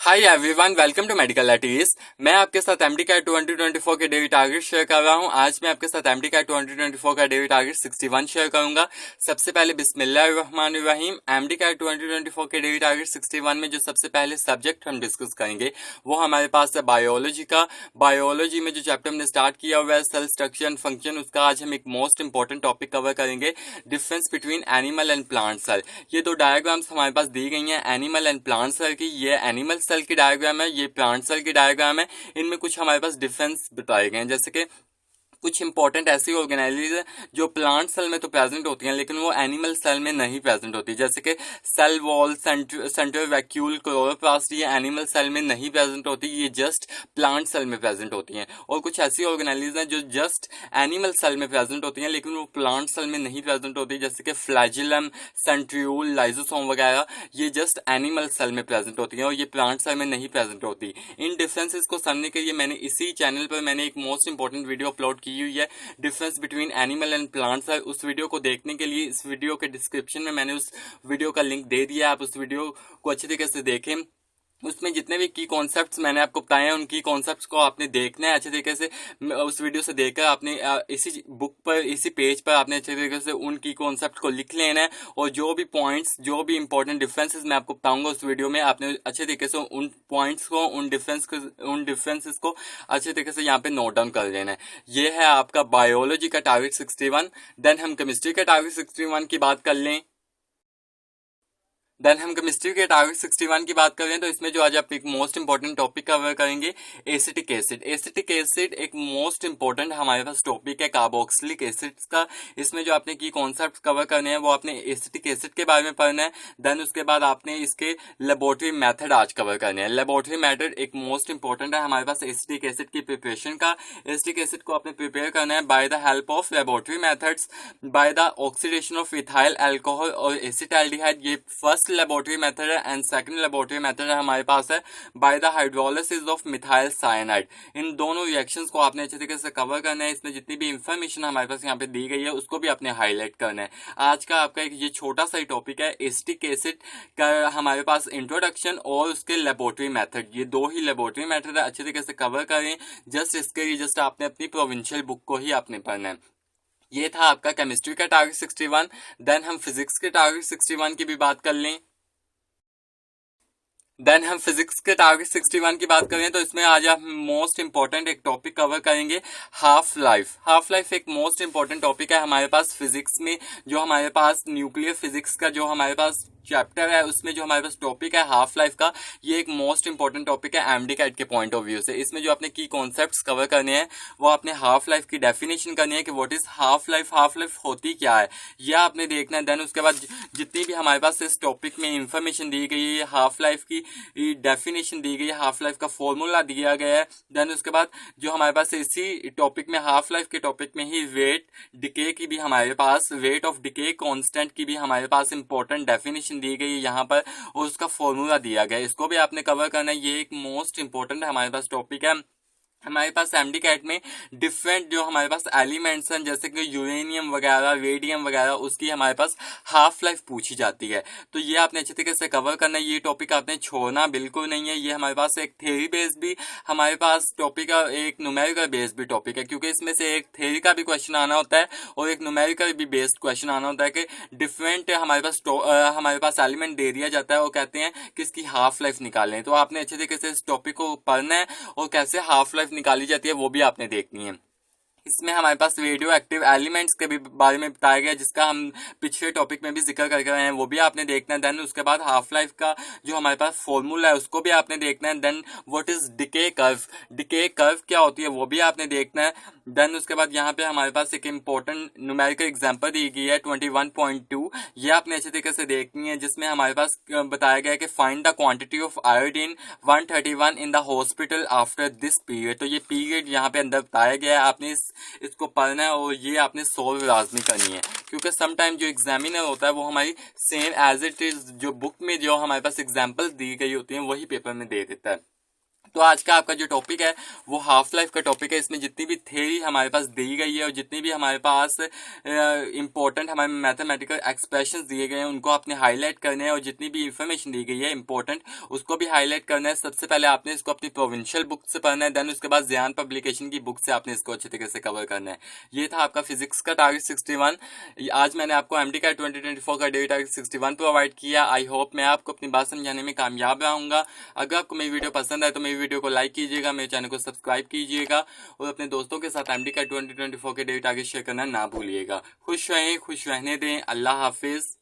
Hi everyone, welcome to medical lattice. मैं आपके साथ एमडी कैट 2024 के डेली टारगेट शेयर कर रहा हूं। आज मैं आपके साथ एमडी कैट 2024 का डेली टारगेट 61 शेयर करूंगा। सबसे पहले बिस्मिल्लाहिर्रहमानिर्रहीम। एमडी कैट 2024 के डेली टारगेट 61 में जो सबसे पहले सब्जेक्ट हम डिस्कस करेंगे वो हमारे पास है बायोलॉजी का। बायोलॉजी में जो चैप्टर हमने स्टार्ट किया हुआ है सेल स्ट्रक्चर एंड फंक्शन, उसका आज हम एक मोस्ट इंपॉर्टेंट टॉपिक कवर करेंगे, difference between animal and plant cell. ये दो डायग्राम्स हमारे पास दी गई हैं एनिमल एंड प्लांट सेल की। ये एनिमल सेल की डायग्राम है, ये प्लांट सेल की डायग्राम है। इनमें कुछ हमारे पास डिफरेंस बताए गए हैं, जैसे कि कुछ इंपॉर्टेंट ऐसी ऑर्गेनाइजेज है जो प्लांट सेल में तो प्रेजेंट होती हैं लेकिन वो एनिमल सेल में नहीं प्रेजेंट होती, जैसे कि cell wall, central vacuole, chloroplast, ये एनिमल सेल में नहीं प्रेजेंट होती, ये जस्ट प्लांट सेल में प्रेजेंट होती हैं। और कुछ ऐसी ऑर्गेनाइजेज हैं जो जस्ट एनिमल सेल में प्रेजेंट होती हैं लेकिन वो प्लांट सेल में नहीं प्रेजेंट होती, जैसे कि फ्लैजिलम, सेंट्रियोल, लाइजोसोम वगैरह, ये जस्ट एनिमल सेल में प्रेजेंट होती हैं और ये प्लांट सेल में नहीं प्रेजेंट होती। इन डिफरेंसेस को समझने के लिए मैंने इसी चैनल पर मैंने एक मोस्ट इंपॉर्टेंट वीडियो अपलोड की हुई है, difference between animal and plants. उस वीडियो को देखने के लिए इस वीडियो के डिस्क्रिप्शन में मैंने उस वीडियो का लिंक दे दिया, आप उस वीडियो को अच्छी तरीके से देखें। उसमें जितने भी की कॉन्सेप्ट्स मैंने आपको बताए हैं उन की कॉन्सेप्ट्स को आपने देखना है अच्छे तरीके से। उस वीडियो से देखकर आपने इसी बुक पर, इसी पेज पर आपने अच्छे तरीके से उन की कॉन्सेप्ट को लिख लेना है और जो भी पॉइंट्स, जो भी इंपॉर्टेंट डिफरेंसेस मैं आपको बताऊंगा उस वीडियो में, आपने अच्छे तरीके से उन पॉइंट्स को, उन डिफरेंसेस को अच्छे तरीके से यहाँ पे नोट डाउन कर लेना है। ये है आपका बायोलॉजी का टारगेट 61। देन हम केमिस्ट्री का टारगेट 61 की बात कर लें। देन हम केमिस्ट्री के टारगेट 61 की बात करें तो इसमें जो आज आप एक मोस्ट इंपॉर्टेंट टॉपिक कवर करेंगे, एसिटिक एसिड। एसिटिक एसिड एक मोस्ट इंपॉर्टेंट हमारे पास टॉपिक है कार्बोक्सिलिक एसिड्स का। इसमें जो आपने की कॉन्सेप्ट कवर करने हैं वो आपने एसिटिक एसिड के बारे में पढ़ना है। देन उसके बाद आपने इसके लेबोरेटरी मेथड आज कवर करने हैं। लेबोरेटरी मेथड एक मोस्ट इंपॉर्टेंट है हमारे पास एसिटिक एसिड की प्रिपरेशन का। एसिटिक एसिड को आपने प्रिपेयर करना है by the help of laboratory methods, by the oxidation of ethyl alcohol और एसिटाल्डिहाइड। ये फर्स्ट लेबोरेटरी मेथड है एंड सेकंड लेबोरेटरी मेथड है हमारे पास है by the hydrolysis of methyl cyanide. इन दोनों रिएक्शंस को आपने अच्छे तरीके से कवर करना है। इसमें जितनी भी इंफॉर्मेशन हमारे पास यहाँ पे दी गई है उसको भी आपने हाईलाइट करना है। आज का आपका एक ये छोटा सा ही टॉपिक है एसिटिक एसिड का, हमारे पास इंट्रोडक्शन और उसके लेबोरेटरी मेथड, ये दो ही लेबोरेटरी मेथड है, अच्छे तरीके से कवर करें। जस्ट इसके लिए जस्ट आपने अपनी प्रोविंशियल बुक को ही आपने पढ़ना है। ये था आपका केमिस्ट्री का टारगेट 61। देन हम फिजिक्स के टारगेट 61 की भी बात कर लें। देन हम फिजिक्स के टारगेट 61 की बात करें तो इसमें आज आप मोस्ट इंपॉर्टेंट एक टॉपिक कवर करेंगे, हाफ लाइफ। हाफ लाइफ एक मोस्ट इंपॉर्टेंट टॉपिक है हमारे पास फिजिक्स में। जो हमारे पास न्यूक्लियर फिजिक्स का जो हमारे पास चैप्टर है उसमें जो हमारे पास टॉपिक है हाफ लाइफ का, ये एक मोस्ट इंपॉर्टेंट टॉपिक है एमडी कैट के पॉइंट ऑफ व्यू से। इसमें जो आपने की कॉन्सेप्ट्स कवर करने हैं वो आपने हाफ लाइफ की डेफिनेशन करनी है कि what is half life, half life होती क्या है, यह आपने देखना है। देन उसके बाद जितनी भी हमारे पास इस टॉपिक में इंफॉर्मेशन दी गई है, हाफ लाइफ की डेफिनेशन दी गई है, हाफ लाइफ का फॉर्मूला दिया गया है। देन उसके बाद जो हमारे पास इसी टॉपिक में, हाफ लाइफ के टॉपिक में ही वेट डिके की भी हमारे पास, वेट ऑफ डिके कांस्टेंट की भी हमारे पास इंपॉर्टेंट डेफिनेशन दी गई है यहाँ पर और उसका फॉर्मूला दिया गया है, इसको भी आपने कवर करना है। ये एक मोस्ट इंपॉर्टेंट हमारे पास टॉपिक है। हमारे पास एमडी कैट में डिफरेंट जो हमारे पास एलिमेंट्स हैं जैसे कि यूरेनियम वगैरह, रेडियम वगैरह, उसकी हमारे पास हाफ लाइफ पूछी जाती है। तो ये आपने अच्छे तरीके से कवर करना है, ये टॉपिक आपने छोड़ना बिल्कुल नहीं है। ये हमारे पास एक थ्योरी बेस्ड भी हमारे पास टॉपिक है, एक न्यूमेरिकल बेस्ड भी टॉपिक है, क्योंकि इसमें से एक थ्योरी का भी क्वेश्चन आना होता है और एक न्यूमेरिकल भी बेस्ड क्वेश्चन आना होता है कि डिफरेंट हमारे पास एलिमेंट दे दिया जाता है और कहते हैं कि इसकी हाफ लाइफ निकालें। तो आपने अच्छे तरीके से इस टॉपिक को पढ़ना है और कैसे हाफ लाइफ निकाली जाती है वो भी आपने देखनी है। इसमें हमारे पास रेडियो एक्टिव एलिमेंट्स के भी बारे में बताया गया जिसका हम पिछले टॉपिक में भी जिक्र करके रहे हैं, वो भी आपने देखना है। देन उसके बाद हाफ लाइफ का जो हमारे पास फॉर्मूला है उसको भी आपने देखना है। Then what is decay curve, decay curve क्या होती है वो भी आपने देखना है। देन उसके बाद यहाँ पे हमारे पास एक इम्पोर्टेंट न्यूमेरिकल एग्जांपल दी गई है 21.2, ये आपने अच्छे तरीके से देखनी है, जिसमें हमारे पास बताया गया है कि find the quantity of iodine 131 in the hospital after this period. तो ये पीरियड यहाँ पे अंदर बताया गया है, आपने इसको पढ़ना है और ये आपने सोल्व लाजमी करनी है, क्योंकि समटाइम जो एग्जामिनर होता है वो हमारी सेम एज इट इज जो बुक में जो हमारे पास एग्जांपल्स दी गई होती हैं वही पेपर में दे देता है। तो आज का आपका जो टॉपिक है वो हाफ लाइफ का टॉपिक है। इसमें जितनी भी थ्योरी हमारे पास दी गई है और जितनी भी हमारे पास इंपॉर्टेंट हमारे मैथमेटिकल एक्सप्रेशंस दिए गए हैं उनको आपने हाईलाइट करने हैं, और जितनी भी इंफॉर्मेशन दी गई है इंपॉर्टेंट उसको भी हाईलाइट करना है। सबसे पहले आपने इसको अपनी प्रोविंशियल बुक से पढ़ना है, देन उसके बाद ज़ियान पब्लिकेशन की बुक से आपने इसको अच्छे तरीके से कवर करना है। ये था आपका फिजिक्स का टारगेट 61। आज मैंने आपको एमडी का 2024 का डेली टारगेट 61 प्रोवाइड किया। आई होप मैं आपको अपनी बात समझाने में कामयाब रहूंगा। अगर आपको मेरी वीडियो पसंद आए तो मेरी वीडियो को लाइक कीजिएगा, मेरे चैनल को सब्सक्राइब कीजिएगा और अपने दोस्तों के साथ एमडी का 2024 के डेली टारगेट शेयर करना ना भूलिएगा। खुश रहें, खुश रहने दें। अल्लाह हाफिज।